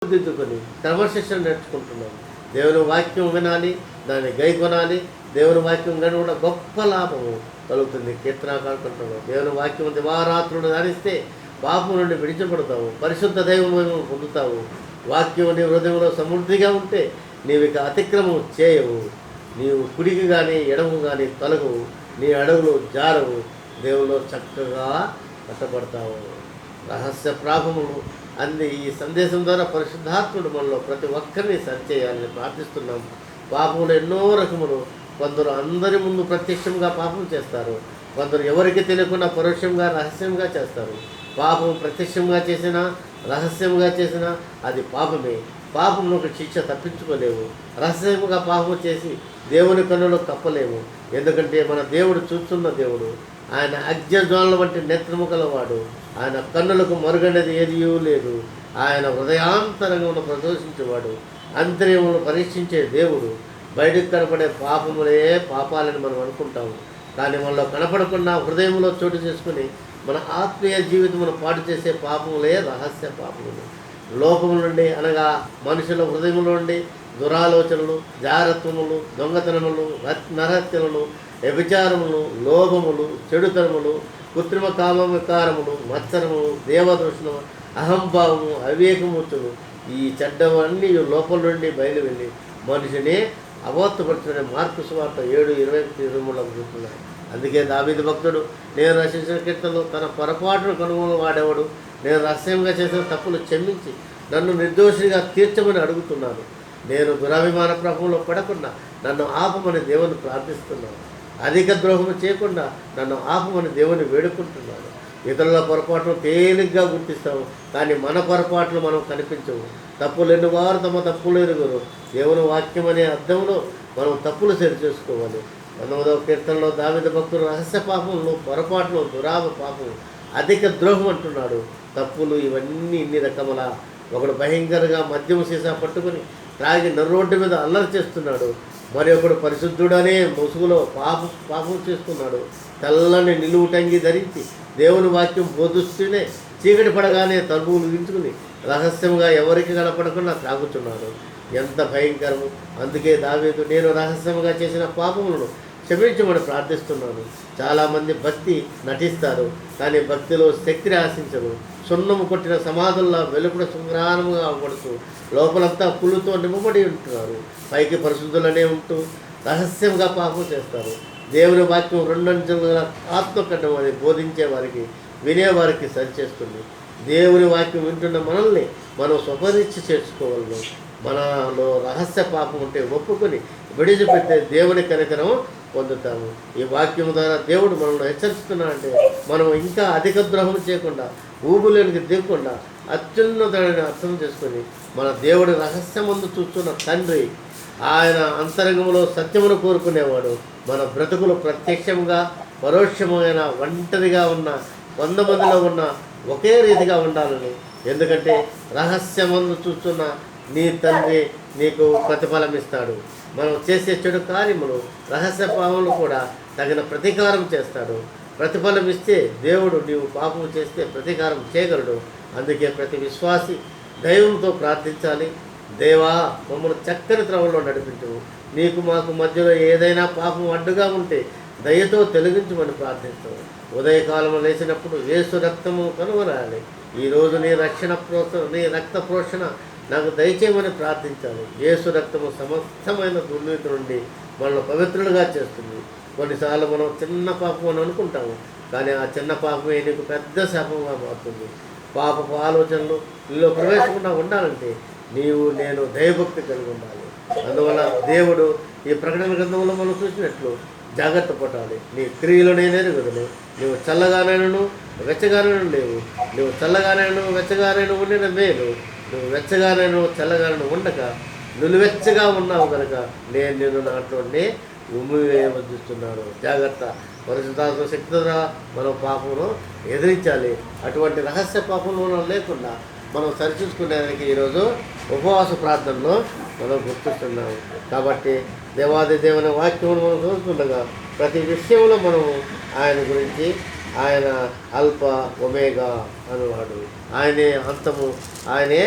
దిద్దుకొని క్రమశిక్షణ నేర్చుకుంటున్నాం. దేవుని వాక్యం వినాలి, దాన్ని గైకొనాలి. దేవుని వాక్యం కానీ కూడా గొప్ప లాభము కలుగుతుంది. కీర్తనాకారుకుంటున్నాం, దేవుని వాక్యం దివారాత్రులు ధ్యానిస్తే పాపం నుండి విడిచబడతావు, పరిశుద్ధ దైవము పొందుతావు. వాక్యం నీ హృదయంలో సమృద్ధిగా ఉంటే నీవు ఇక అతిక్రమం చేయవు. నీవు కుడికి కానీ ఎడము కానీ తొలగవు, నీ అడవులు జారవు, దేవులో చక్కగా కట్టబడతావు. రహస్య ప్రాపములు అంది ఈ సందేశం ద్వారా పరిశుద్ధాత్ముడు మనలో ప్రతి ఒక్కరిని సరిచేయాలని ప్రార్థిస్తున్నాం. పాపములు ఎన్నో రకములు. కొందరు అందరి ముందు ప్రత్యక్షంగా పాపం చేస్తారు, కొందరు ఎవరికి తెలియకుండా పరోక్షంగా రహస్యంగా చేస్తారు. పాపం ప్రత్యక్షంగా చేసినా రహస్యంగా చేసినా అది పాపమే. పాపంలో ఒక శిక్ష తప్పించుకోలేవు. రహస్యంగా పాపం చేసి దేవుని కన్నులో కప్పలేము. ఎందుకంటే మన దేవుడు చూస్తున్న దేవుడు. ఆయన అగ్నిజ్వాలల వంటి నేత్రము గలవాడు. ఆయన కన్నులకు మరుగనేది ఏదీ లేదు. ఆయన హృదయాంతరంగంలో ప్రదర్శించేవాడు, అంతర్యములను పరీక్షించే దేవుడు. బయటకు కనపడే పాపములే పాపాలని మనం అనుకుంటాము, కానీ మనలో కనపడకుండా హృదయంలో చోటు చేసుకుని మన ఆత్మీయ జీవితమును పాటు చేసే పాపములే రహస్య పాపములు. లోపముల నుండి అనగా మనుషుల హృదయముల నుండి దురాలోచనలు, జారత్వములు, దొంగతనములు, నరహత్యలను, వ్యభిచారములు, లోభములు, చెడుతనములు, కృత్రిమ కామవికారములు, మత్సరములు, దేవదృష్ణము, అహంభావము, అవివేకమూర్తులు, ఈ చెడ్డవన్నీ లోపల నుండి బయలు వెళ్ళి మనిషిని అబోత్తపరచుకునే మార్కు సువార్త 7:21-23 చెప్తున్నాయి. అందుకే దావీదు భక్తుడు, నేను రచించిన కీర్తనలు తన పొరపాటును కనుగొని వాడేవాడు. నేను రహస్యంగా చేసిన తప్పులు క్షమించి నన్ను నిర్దోషిగా తీర్చమని అడుగుతున్నాను. నేను దురాభిమాన ప్రభావంలో పడకుండా నన్ను ఆపమని దేవుని ప్రార్థిస్తున్నాను. అధిక ద్రోహము చేయకుండా నన్ను ఆపమని దేవుని వేడుకుంటున్నాను. ఇతరుల పొరపాట్లు తేలిగ్గా గుర్తిస్తాము, కానీ మన పొరపాట్లు మనం కనిపించవు. తప్పులు ఎన్నువారు తమ తప్పులు ఎరుగురు. దేవుని వాక్యం అనే అర్థంలో మనం తప్పులు సరి చేసుకోవాలి. 19వ కీర్తనలో దావీదు భక్తులు రహస్య పాపంలో, పొరపాట్లు, దురాభ పాపం, అధిక ద్రోహం అంటున్నాడు. తప్పులు ఇవన్నీ ఇన్ని రకముల. ఒకడు భయంకరంగా మద్యం సీసా పట్టుకుని త్రాగి నర్రోడ్డు మీద అల్లరి చేస్తున్నాడు. మరి ఒకడు పరిశుద్ధుడనే ముసుగులో పాపం చేస్తున్నాడు. తెల్లని నిలువుటంగి ధరించి దేవుని వాక్యం బోధిస్తూనే చీకటి పడగానే తలుపులు వించుకుని రహస్యంగా ఎవరికి కనపడకుండా త్రాగుతున్నాడు. ఎంత భయంకరము! అందుకే దావీదు, నేను రహస్యంగా చేసిన పాపములను క్షమించమని ప్రార్థిస్తున్నాను. చాలామంది భక్తి నటిస్తారు, కానీ భక్తిలో శక్తిని ఆశించరు. సున్నము కొట్టిన సమాధుల్లో వెలుపల సంగ్రహముగా అవ్వడుతూ లోపలంతా పులుతో నింపబడి ఉంటున్నారు. పైకి పరిశుద్ధులనే ఉంటూ రహస్యంగా పాపం చేస్తారు. దేవుని వాక్యం 2 అంచెలుల ఆత్మకడ్డం అని బోధించే వారికి, వినేవారికి సరిచేస్తుంది. దేవుని వాక్యం వింటున్న మనల్ని మనం స్వపరీక్ష చేసుకోవాలను. మనలో రహస్య పాపం ఉంటే ఒప్పుకొని విడిచిపెట్టే దేవుని కనికరం పొందుతాము. ఈ వాక్యం ద్వారా దేవుడు మనల్ని హెచ్చరిస్తున్నాడంటే మనం ఇంకా అధిక ద్రోహం చేయకుండా, ఊబులోనికి దిగకుండా అత్యున్నతమైన అర్థం చేసుకొని మన దేవుడి రహస్యమందు చూస్తున్న తండ్రి, ఆయన అంతరంగంలో సత్యమును కోరుకునేవాడు. మన బ్రతుకులు ప్రత్యక్షంగా పరోక్షమైన ఒంటరిగా ఉన్న 100 మందిలో ఉన్న ఒకే రీతిగా ఉండాలని. ఎందుకంటే రహస్యమందు చూస్తున్న నీ తండ్రి నీకు ప్రతిఫలం ఇస్తాడు. మనం చేసే చెడు కార్యములు, రహస్య పాపములు కూడా తగిన ప్రతీకారం చేస్తాడు. ప్రతిఫలం ఇస్తే దేవుడు నీవు పాపం చేస్తే ప్రతీకారం చేయగలడు. అందుకే ప్రతి విశ్వాసి దైవంతో ప్రార్థించాలి. దేవా, మమ్మల్ని చక్కని త్రవంలో నడిపించు. నీకు మాకు మధ్యలో ఏదైనా పాపం అడ్డుగా ఉంటే దయతో తొలగించమని ప్రార్థిస్తాము. ఉదయకాలం లేచినప్పుడు యేసు రక్తము కనుగొనాలి. ఈరోజు నీ రక్త ప్రోషణ నాకు దయచేయమని ప్రార్థించాలి. యేసు రక్తము సమస్తమైన దుర్నీతి నుండి మనల్ని పవిత్రులుగా చేస్తుంది. కొన్నిసార్లు మనం చిన్న పాపం అని అనుకుంటాము, కానీ ఆ చిన్న పాపమే నీకు పెద్ద శాపంగా మారుతుంది. పాపపు ఆలోచనలు నీలో ప్రవేశకుండా ఉండాలంటే నేను దైవభక్తి కలిగి ఉండాలి. అందువల్ల దేవుడు ఈ ప్రకటన గ్రంథంలో మనం చూసినట్లు జాగ్రత్త పడాలి. నీ క్రియలు నేనెరుగుదును. నువ్వు చల్లగానైనను వెచ్చగానైనా లేవు. నువ్వు చల్లగానైనా వెచ్చగానైనా ఉండిన మేలు. నువ్వు వెచ్చగానైనా చల్లగానైనా ఉండక నువ్వెచ్చగా ఉన్నావు కనుక నేను నిన్ను నాట్లోనే ఉమ్మివేయవద్దిస్తున్నాను. జాగ్రత్త. పరిశుద్ధాత్మ శక్తి ద్వారా మనం పాపమును ఎదిరించాలి. అటువంటి రహస్య పాపంలో మనం లేకుండా మనం సరిచూసుకునేదానికి ఈరోజు ఉపవాస ప్రార్థనలో మనం గుర్తిస్తున్నాము. కాబట్టి దేవాది దేవుని వాక్యమును మనం చూస్తుండగా ప్రతి విషయంలో మనము ఆయన గురించి, ఆయన అల్ప ఒమేగా అనువాడు, ఆయనే అంతము, ఆయనే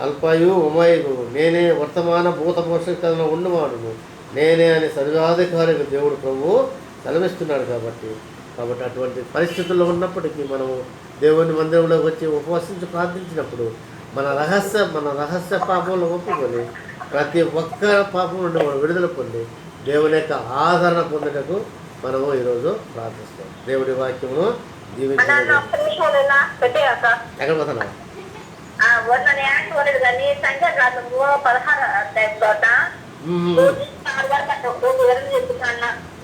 అల్పయు ఉమయు నేనే వర్తమాన భూత భవిష్యత్తులో ఉన్నవాడును నేనే అని సర్వాధికారికి దేవుడు ప్రభువు సెలవిస్తున్నాడు. కాబట్టి అటువంటి పరిస్థితుల్లో ఉన్నప్పటికీ మనము దేవుని మందిరంలోకి వచ్చి ఉపవసించి ప్రార్థించినప్పుడు మన రహస్య పాపంలో ఒప్పుకొని ప్రతి ఒక్క పాపం నుండి మనం విడుదల పొంది దేవుని యొక్క ఆదరణ పొందుటకు మనము ఈరోజు ప్రార్థిస్తాం. దేవుడి వాక్యమును జీవించాలి. ఎక్కడ పోతున్నావు?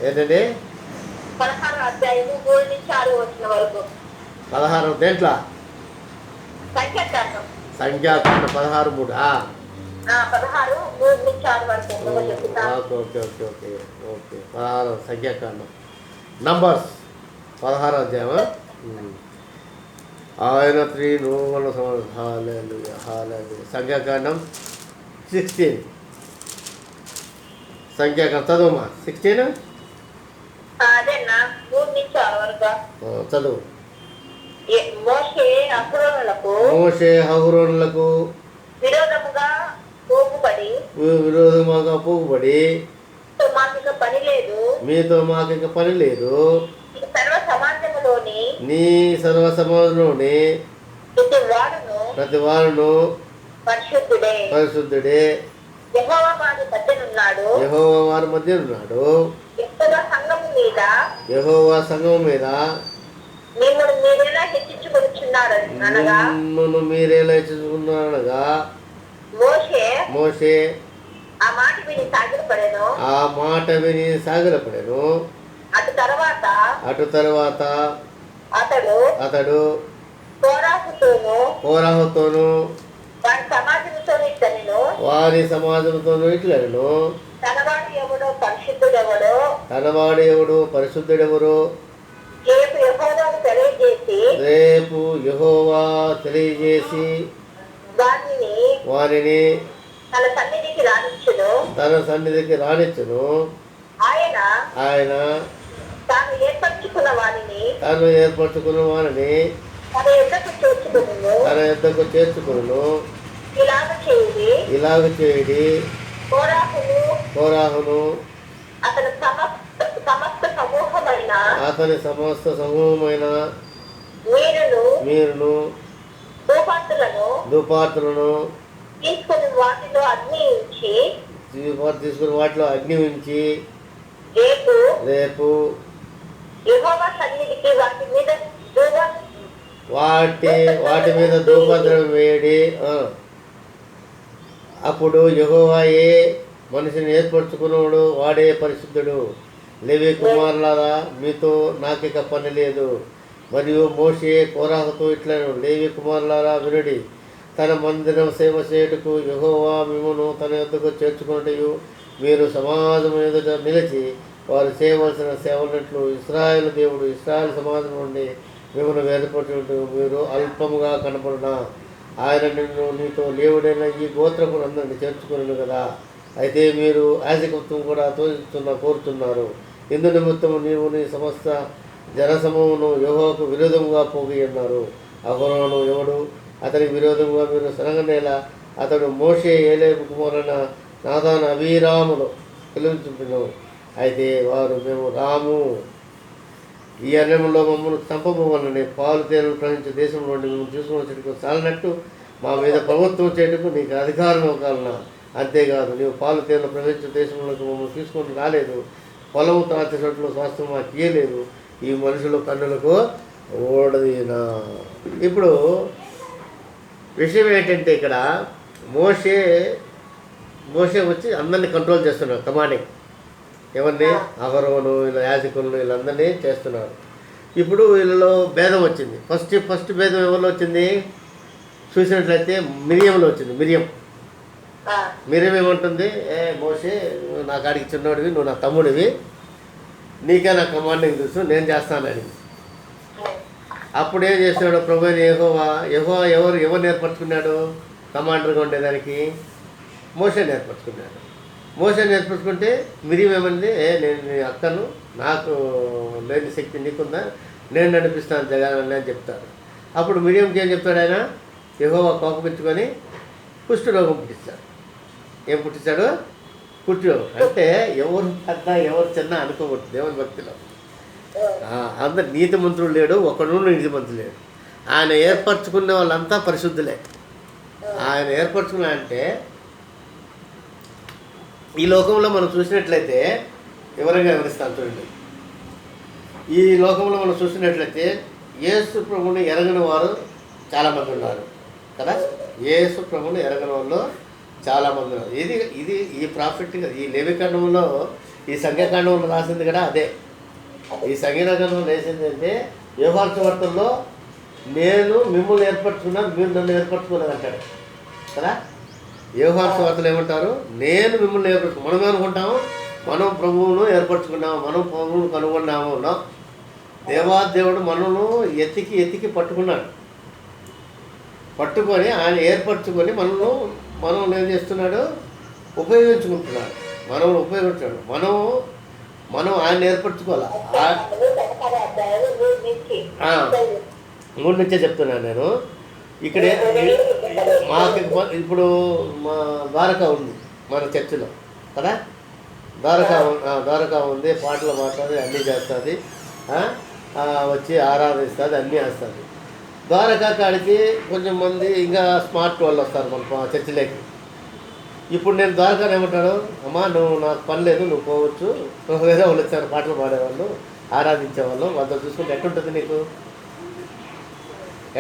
ఏంటండి 16 దేంట్లో? సంఖ్యాకాండం 16:3. ఓకే 16 సంఖ్యాకాండం నంబర్స్ 16 అధ్యాయమా? ఆయన 3 నూనె సంఖ్యాకాండం 16 సంఖ్యాకాండం చదువుమా. 16 చదువు. మోషే అహరోనులకు విరోధముగా పోగుబడి మీతో మాకిక పని లేదు నీ సర్వ సమాజంలోని ప్రతి వారును పరిశుద్ధుడే యెహోవా వారి మధ్య ఉన్నాడు. యెహోవా సంఘము మీద మిమ్మల్ని మీరేలా హెచ్చించుకున్నారనగా మోషే ఆ మాట విని సాగిలపడెను. అటు తర్వాత అతడు కోరాహుతోను వారి సమాజంతోను ఇట్లనెను తనవాడు ఎవడు పరిశుద్ధుడెవరు రేపు యెహోవా తెలియజేసి వారిని తన సన్నిధికి రానిచ్చును. ఆయన తాను ఏర్పరచుకున్న వారిని తన యొద్దకు చేర్చుకును. ఇలాగ చేయుడి కోరాహును అతని సమస్త సమూహమైన మీరును దుపాత్రులను తీసుకుని వాటిలో అగ్ని ఉంచి రేపు వాటి మీద ధూపద్రవ్యం వేయడి. అప్పుడు యెహోవాయే మనిషిని ఏర్పరచుకున్నాడు, వాడే పరిశుద్ధుడు. లేవి కుమారులారా మీతో నాకిక పని లేదు. మరియు మోషే కోరాహుతో ఇట్లను లేవి కుమారులారా వినుడి. తన మందిరం సేవ చేయుటకు యెహోవా మిమ్మును తన యొద్దకు చేర్చుకున్నట్టు మీరు సమాజం ఎదుట నిలిచి వారు చేయవలసిన సేవలట్లు ఇశ్రాయేలు దేవుడు ఇశ్రాయేలు సమాజం నుండి మిమ్మల్ని వేరుపరచుకుంటూ మీరు అల్పముగా కనపడిన ఆయన నీతో లేవుడైన ఈ గోత్రకులందరినీ చేర్చుకున్నాను కదా. అయితే మీరు యాజకత్వం కూడా కోరుతున్నారు. ఇందు నిమిత్తము నీవు నీ సమస్త జనసమూహమును యెహోవాకు విరోధముగా పోగి ఉన్నారు. అహరోను ఎవడు అతనికి విరోధంగా మీరు సనగనేలా అతడు మోషే ఏలేపు కుమారులైన నాదాను అభిరాములు పిలుచును. అయితే వారు మేము రాము ఈ అరణ్యంలో మమ్మల్ని చంపబోవాలని పాలు తేనెలు ప్రవహించే దేశం నుండి మేము తీసుకుని వచ్చేందుకు చాలినట్టు మా మీద ప్రభుత్వం చేయటకు నీకు అధికారం ఇవ్వగలనా? అంతేకాదు నీవు పాలు తేనెలు ప్రవహించే దేశంలోకి మమ్మల్ని తీసుకొని రాలేదు. పొలము తాచే చోట్ల స్వాస్థ్యం మాకు ఇయ్యలేదు. ఈ మనుషుల కన్నులకు ఓడదీనా. ఇప్పుడు విషయం ఏంటంటే ఇక్కడ మోషే వచ్చి అందరినీ కంట్రోల్ చేస్తున్నాడు. కమాండింగ్ ఎవరిని? అహరోను ఇలా యాజకులను వీళ్ళందరినీ చేస్తున్నారు. ఇప్పుడు వీళ్ళలో భేదం వచ్చింది. ఫస్ట్ భేదం ఎవరిలో వచ్చింది? చూసినట్లయితే మిరియంలో వచ్చింది. మిరియం ఏమంటుంది? మోషే నువ్వు నా కాడికి చిన్నోడివి, నువ్వు నా తమ్ముడివి, నీకే నా కమాండింగ్ తెలుసు, నేను చేస్తానని. అప్పుడు ఏం చేస్తున్నాడు ప్రభు యెహోవా ఎవరు నేర్పరచుకున్నాడు కమాండర్గా ఉండేదానికి? మోషే నేర్పరచుకున్నాడు. మోషే నేర్పరచుకుంటే మిరియం ఏమంది? నేను నీ అక్కను, నాకు లేని శక్తి నీకుందా, నేను నడిపిస్తాను జగాలని అని చెప్తాడు. అప్పుడు మిరియంకి ఏం చెప్తాడు ఆయన? యెహోవా కోపగించుకొని కుష్ఠరోగం పుట్టించాడు. ఏం పుట్టించాడు? కుష్ఠరోగం. అంటే ఎవరు పెద్ద ఎవరు చిన్న అనుకోకూడదు దేవుని భక్తిలో. అందరు నీతిమంతుడు లేడు, ఒకడు నీతిమంతుడు లేడు. ఆయన ఏర్పరచుకునే వాళ్ళంతా పరిశుద్ధులే. ఆయన ఏర్పరచుకున్నా అంటే ఈ లోకంలో మనం చూసినట్లయితే వివరంగా వివరిస్తాను చూడండి. ఈ లోకంలో మనం చూసినట్లయితే యేసు ప్రభువుని ఎరగని వారు చాలామంది ఉన్నారు కదా. యేసు ప్రభువుని ఎరగని వాళ్ళు చాలామంది ఉన్నారు. ఇది ఈ ప్రాఫిట్, ఈ లేవికాండంలో, ఈ సంఖ్యాకాండంలో రాసింది కూడా అదే. ఈ సంఖ్యాకాండంలో రాసింది అంటే యోహాను సువార్తల్లో నేను మిమ్మల్ని ఏర్పరచుకున్నాను, మీరు నన్ను ఏర్పరచుకోలేదు అంటాడు కదా. యోహాను సువార్తలు ఏమంటారు? నేను మిమ్మల్ని ఏర్పరచుకున్నాను. మనం ఏమనుకుంటాము? మనం ప్రభువును ఏర్పరచుకున్నాము, మనం ప్రభువును కనుగొన్నాము. దేవాదేవుడు మనను ఎతికి పట్టుకున్నాడు. పట్టుకొని ఆయన ఏర్పరచుకొని మనం ఏం చేస్తున్నాడు? ఉపయోగించుకుంటున్నాడు. మనం ఉపయోగించాడు. మనం ఆయన ఏర్పరచుకోవాలి. 3 నుంచే చెప్తున్నాను నేను. ఇక్కడ మాకు ఇప్పుడు మా ద్వారకా ఉంది మన చర్చిలో కదా. ద్వారకా ఉంది, పాటలు పాడుతుంది, అన్నీ చేస్తుంది, వచ్చి ఆరాధిస్తుంది, అన్నీ వేస్తుంది. ద్వారకా కాడికి కొంచెం మంది ఇంకా స్మార్ట్ వాళ్ళు వస్తారు మన చర్చిలోకి. ఇప్పుడు నేను ద్వారకా ఏమంటాడు? అమ్మా నువ్వు నాకు పని లేదు, నువ్వు పోవచ్చు. వేరే వాళ్ళు వచ్చారు పాటలు పాడేవాళ్ళు, ఆరాధించేవాళ్ళు, వాళ్ళతో చూసుకుంటే ఎట్టుంటుంది నీకు?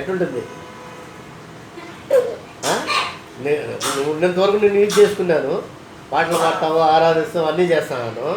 ఎట్టుంటుంది? నేను ఉన్నంతవరకు నేను యూజ్ చేసుకున్నాను, పాటలు పాడతావు, ఆరాధిస్తావు, అన్నీ చేస్తాను.